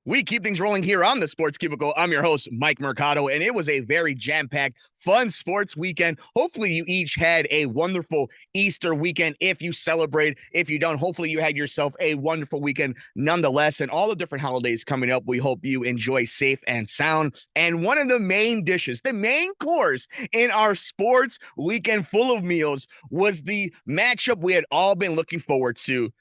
We keep things rolling here on the Sports Cubicle. I'm your host, Mike Mercado, and it was a very jam-packed, fun sports weekend. Hopefully, you each had a wonderful Easter weekend if you celebrate. If you don't, hopefully you had yourself a wonderful weekend nonetheless. And all the different holidays coming up, we hope you enjoy safe and sound. And one of the main dishes, the main course in our sports weekend full of meals was the matchup we had all been looking forward to.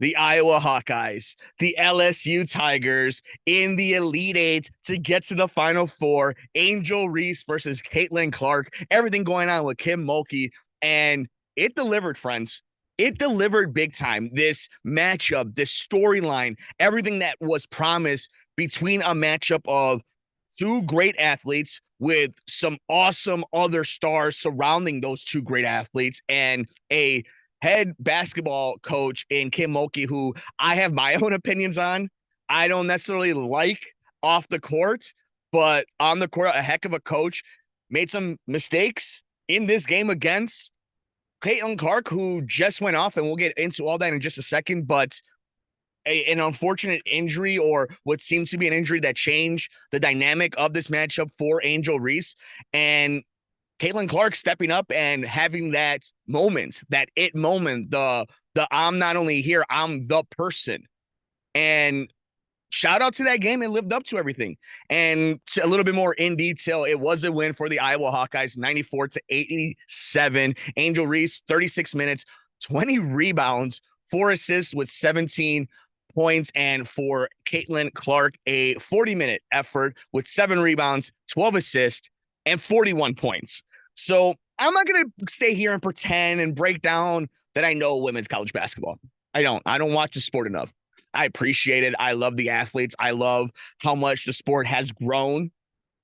The Iowa Hawkeyes, the LSU Tigers in the Elite Eight to get to the Final Four. Angel Reese versus Caitlin Clark. Everything going on with Kim Mulkey. And it delivered, friends. It delivered big time. This matchup, this storyline, everything that was promised between a matchup of two great athletes with some awesome other stars surrounding those two great athletes and a head basketball coach in Kim Mulkey, who I have my own opinions on. I don't necessarily like off the court, but on the court, a heck of a coach. Made some mistakes in this game against Caitlin Clark, who just went off, and we'll get into all that in just a second, but an unfortunate injury, or what seems to be an injury that changed the dynamic of this matchup for Angel Reese. And Caitlin Clark stepping up and having that moment, that it moment, the I'm not only here, I'm the person. And shout out to that game. It lived up to everything. And to a little bit more in detail, it was a win for the Iowa Hawkeyes, 94-87. Angel Reese, 36 minutes, 20 rebounds, 4 assists with 17 points. And for Caitlin Clark, a 40-minute effort with 7 rebounds, 12 assists, and 41 points. So I'm not going to stay here and pretend and break down that I know women's college basketball. I don't watch the sport enough. I appreciate it. I love the athletes. I love how much the sport has grown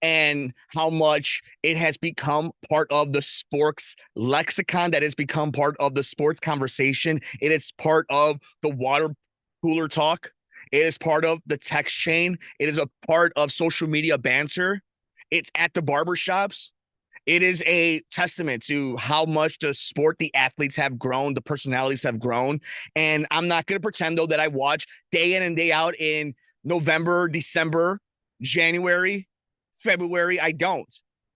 and how much it has become part of the sports lexicon, that has become part of the sports conversation. It is part of the water cooler talk. It is part of the text chain. It is a part of social media banter. It's at the barbershops. It is a testament to how much the sport, the athletes have grown, the personalities have grown. And I'm not going to pretend, though, that I watch day in and day out in November, December, January, February. I don't.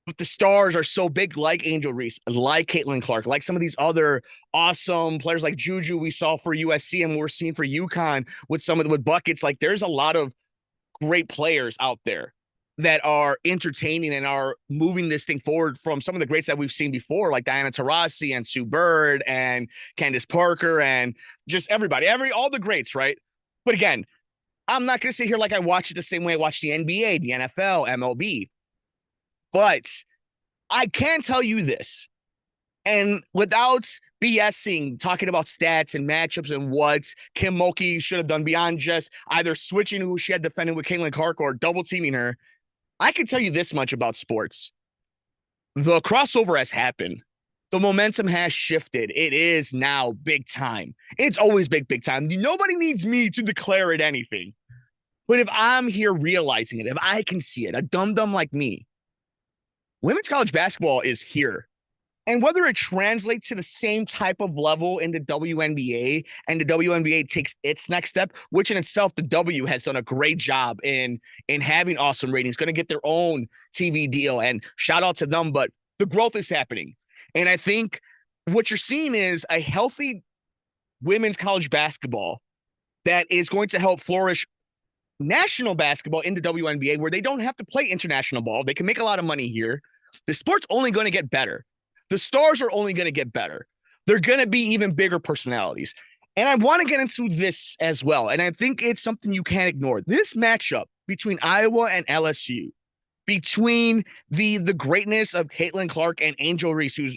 But the stars are so big, like Angel Reese, like Caitlin Clark, like some of these other awesome players like Juju we saw for USC and we're seeing for UConn with some of the buckets. Like, there's a lot of great players out there that are entertaining and are moving this thing forward from some of the greats that we've seen before, like Diana Taurasi and Sue Bird and Candace Parker and just everybody, all the greats, right? But again, I'm not going to sit here like I watch it the same way I watch the NBA, the NFL, MLB. But I can tell you this, and without BSing, talking about stats and matchups and what Kim Mulkey should have done beyond just either switching who she had defended with Caitlin Clark or double teaming her, I can tell you this much about sports. The crossover has happened. The momentum has shifted. It is now big time. It's always big time. Nobody needs me to declare it anything. But if I'm here realizing it, if I can see it, a dum-dum like me, women's college basketball is here. And whether it translates to the same type of level in the WNBA and the WNBA takes its next step, which in itself, the W has done a great job in having awesome ratings, going to get their own TV deal, and shout out to them, but the growth is happening. And I think what you're seeing is a healthy women's college basketball that is going to help flourish national basketball in the WNBA, where they don't have to play international ball. They can make a lot of money here. The sport's only going to get better. The stars are only going to get better. They're going to be even bigger personalities. And I want to get into this as well. And I think it's something you can't ignore. This matchup between Iowa and LSU, between the greatness of Caitlin Clark and Angel Reese, who's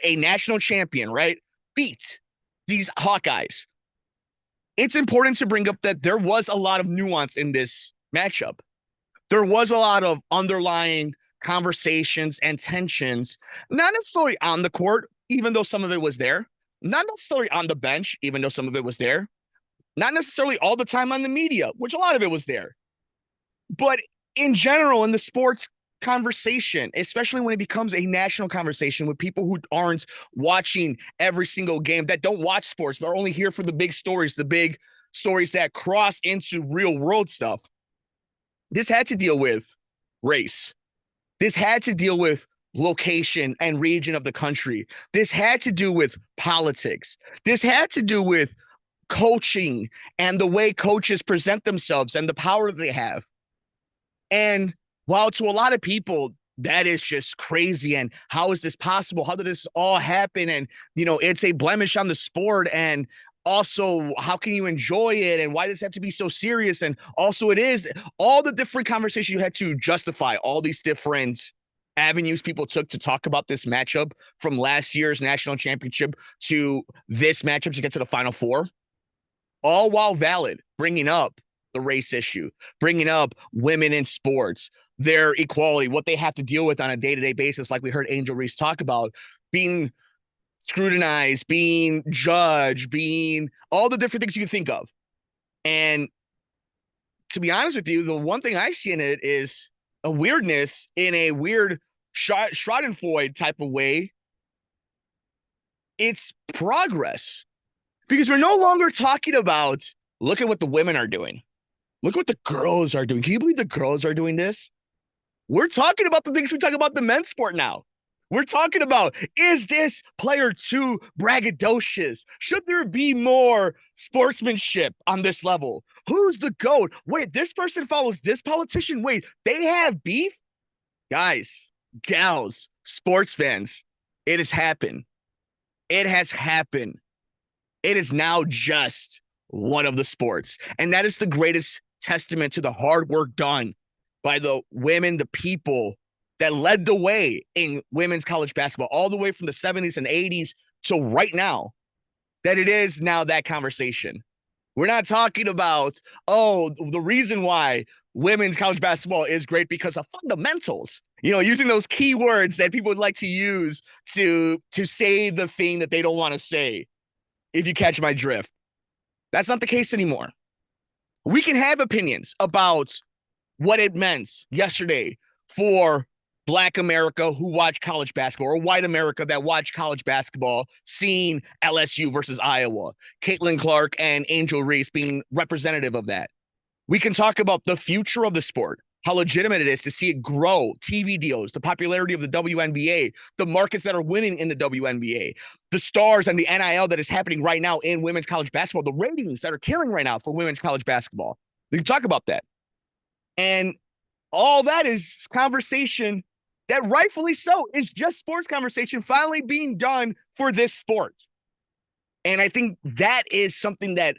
a national champion, right? Beat these Hawkeyes. It's important to bring up that there was a lot of nuance in this matchup. There was a lot of underlying conversations and tensions, not necessarily on the court, even though some of it was there, not necessarily on the bench, even though some of it was there, not necessarily all the time on the media, which a lot of it was there, but in general, in the sports conversation, especially when it becomes a national conversation with people who aren't watching every single game, that don't watch sports, but are only here for the big stories that cross into real world stuff. This had to deal with race. This had to deal with location and region of the country. This had to do with politics. This had to do with coaching and the way coaches present themselves and the power that they have. And while to a lot of people, that is just crazy. And how is this possible? How did this all happen? And, it's a blemish on the sport. And also, how can you enjoy it? And why does it have to be so serious? And also, it is all the different conversations you had to justify, all these different avenues people took to talk about this matchup, from last year's national championship to this matchup to get to the Final Four, all while valid, bringing up the race issue, bringing up women in sports, their equality, what they have to deal with on a day-to-day basis, like we heard Angel Reese talk about, being scrutinized, being judged, being all the different things you can think of. And to be honest with you, the one thing I see in it is a weirdness in a weird Schadenfreude type of way. It's progress, because we're no longer talking about, look at what the women are doing. Look what the girls are doing. Can you believe the girls are doing this? We're talking about the things we talk about the men's sport now. We're talking about, is this player too braggadocious? Should there be more sportsmanship on this level? Who's the GOAT? Wait, this person follows this politician. Wait, they have beef? Guys, gals, sports fans, it has happened. It has happened. It is now just one of the sports. And that is the greatest testament to the hard work done by the women, the people that led the way in women's college basketball, all the way from the 70s and 80s to right now, that it is now that conversation. We're not talking about, the reason why women's college basketball is great because of fundamentals, using those key words that people would like to use to say the thing that they don't want to say, if you catch my drift. That's not the case anymore. We can have opinions about what it meant yesterday for Black America who watch college basketball, or white America that watch college basketball, seeing LSU versus Iowa, Caitlin Clark and Angel Reese being representative of that. We can talk about the future of the sport, how legitimate it is to see it grow, TV deals, the popularity of the WNBA, the markets that are winning in the WNBA, the stars and the NIL that is happening right now in women's college basketball, the ratings that are killing right now for women's college basketball. We can talk about that. And all that is conversation that, rightfully so, is just sports conversation finally being done for this sport. And I think that is something that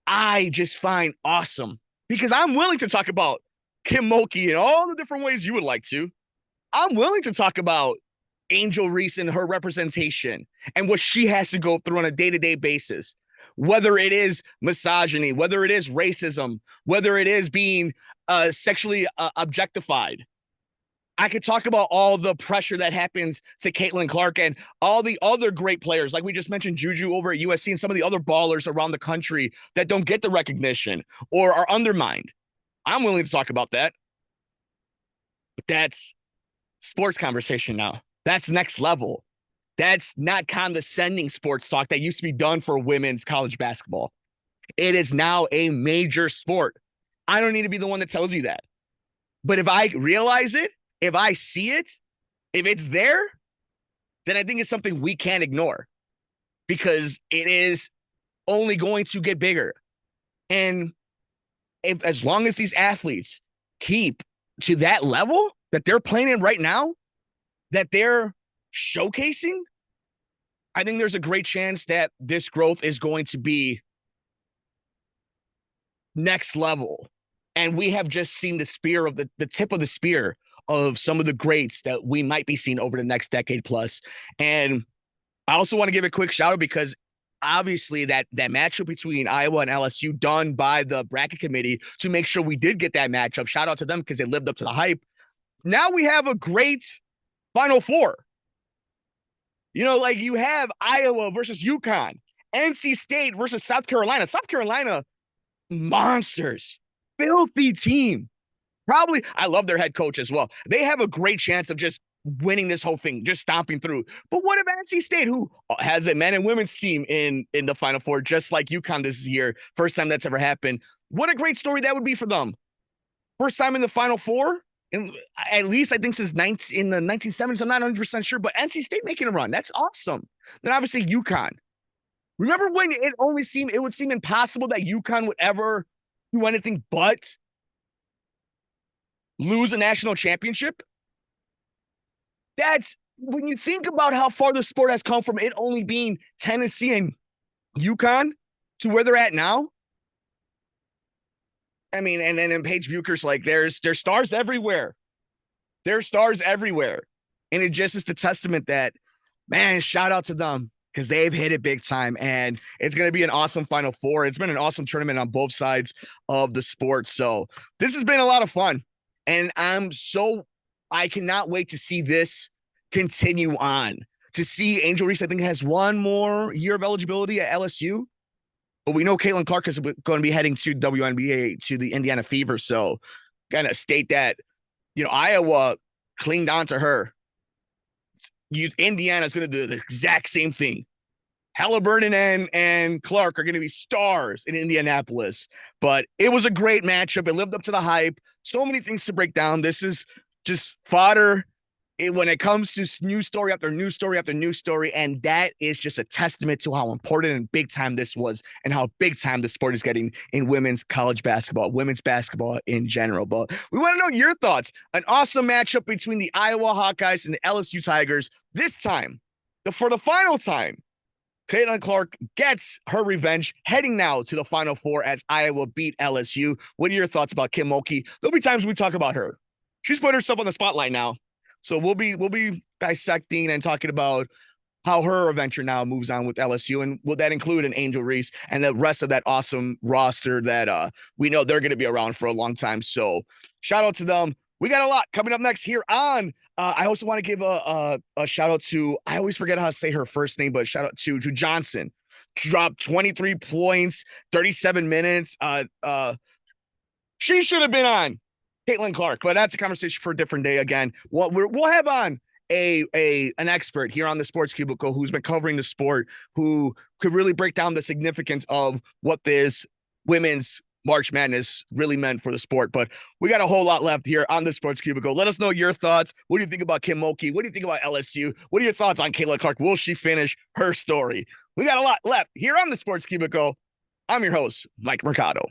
I just find awesome, because I'm willing to talk about Kim Mulkey in all the different ways you would like to. I'm willing to talk about Angel Reese and her representation and what she has to go through on a day-to-day basis, whether it is misogyny, whether it is racism, whether it is being sexually objectified. I could talk about all the pressure that happens to Caitlin Clark and all the other great players, like we just mentioned, Juju over at USC, and some of the other ballers around the country that don't get the recognition or are undermined. I'm willing to talk about that. But that's sports conversation now. That's next level. That's not condescending sports talk that used to be done for women's college basketball. It is now a major sport. I don't need to be the one that tells you that. But if I realize it, if I see it, if it's there, then I think it's something we can't ignore, because it is only going to get bigger. And as long as these athletes keep to that level that they're playing in right now, that they're showcasing, I think there's a great chance that this growth is going to be next level. And we have just seen the spear of the tip of the spear of some of the greats that we might be seeing over the next decade plus. And I also want to give a quick shout out, because obviously that matchup between Iowa and LSU done by the bracket committee to make sure we did get that matchup. Shout out to them, because they lived up to the hype. Now we have a great Final Four. Like you have Iowa versus UConn, NC State versus South Carolina. South Carolina, monsters, filthy team. Probably, I love their head coach as well. They have a great chance of just winning this whole thing, just stomping through. But what about NC State, who has a men and women's team in the Final Four, just like UConn this year? First time that's ever happened. What a great story that would be for them. First time in the Final Four, at least I think since in the 1970s. I'm not 100% sure, but NC State making a run. That's awesome. Then obviously UConn. Remember when it would seem impossible that UConn would ever do anything but lose a national championship? That's when you think about how far the sport has come from it only being Tennessee and UConn to where they're at now. I mean, and then in Paige Bucher's like, there's stars everywhere. There's stars everywhere. And it just is the testament that, man, shout out to them because they've hit it big time. And it's going to be an awesome Final Four. It's been an awesome tournament on both sides of the sport. So this has been a lot of fun. And I cannot wait to see this continue on. To see Angel Reese, I think, has one more year of eligibility at LSU. But we know Caitlin Clark is going to be heading to WNBA to the Indiana Fever. So kind of state that, Iowa clinged on to her. Indiana is going to do the exact same thing. Halliburton and Clark are going to be stars in Indianapolis. But it was a great matchup. It lived up to the hype. So many things to break down. This is just fodder when it comes to news story after news story after news story. And that is just a testament to how important and big time this was and how big time the sport is getting in women's college basketball, women's basketball in general. But we want to know your thoughts. An awesome matchup between the Iowa Hawkeyes and the LSU Tigers. This time, for the final time, Caitlin Clark gets her revenge, heading now to the Final Four as Iowa beat LSU. What are your thoughts about Kim Mulkey? There'll be times we talk about her. She's put herself on the spotlight now. So we'll be dissecting and talking about how her adventure now moves on with LSU, and will that include an Angel Reese and the rest of that awesome roster that we know they're going to be around for a long time. So shout out to them. We got a lot coming up next here on. I also want to give a shout out to, I always forget how to say her first name, but shout out to Johnson. Dropped 23 points, 37 minutes. She should have been on Caitlin Clark, but that's a conversation for a different day. Again, we'll have on an expert here on the Sports Cubicle who's been covering the sport, who could really break down the significance of what this women's March Madness really meant for the sport. But we got a whole lot left here on the Sports Cubicle. Let us know your thoughts. What do you think about Kim Mulkey? What do you think about LSU? What are your thoughts on Caitlin Clark? Will she finish her story? We got a lot left here on the Sports Cubicle. I'm your host, Mike Mercado.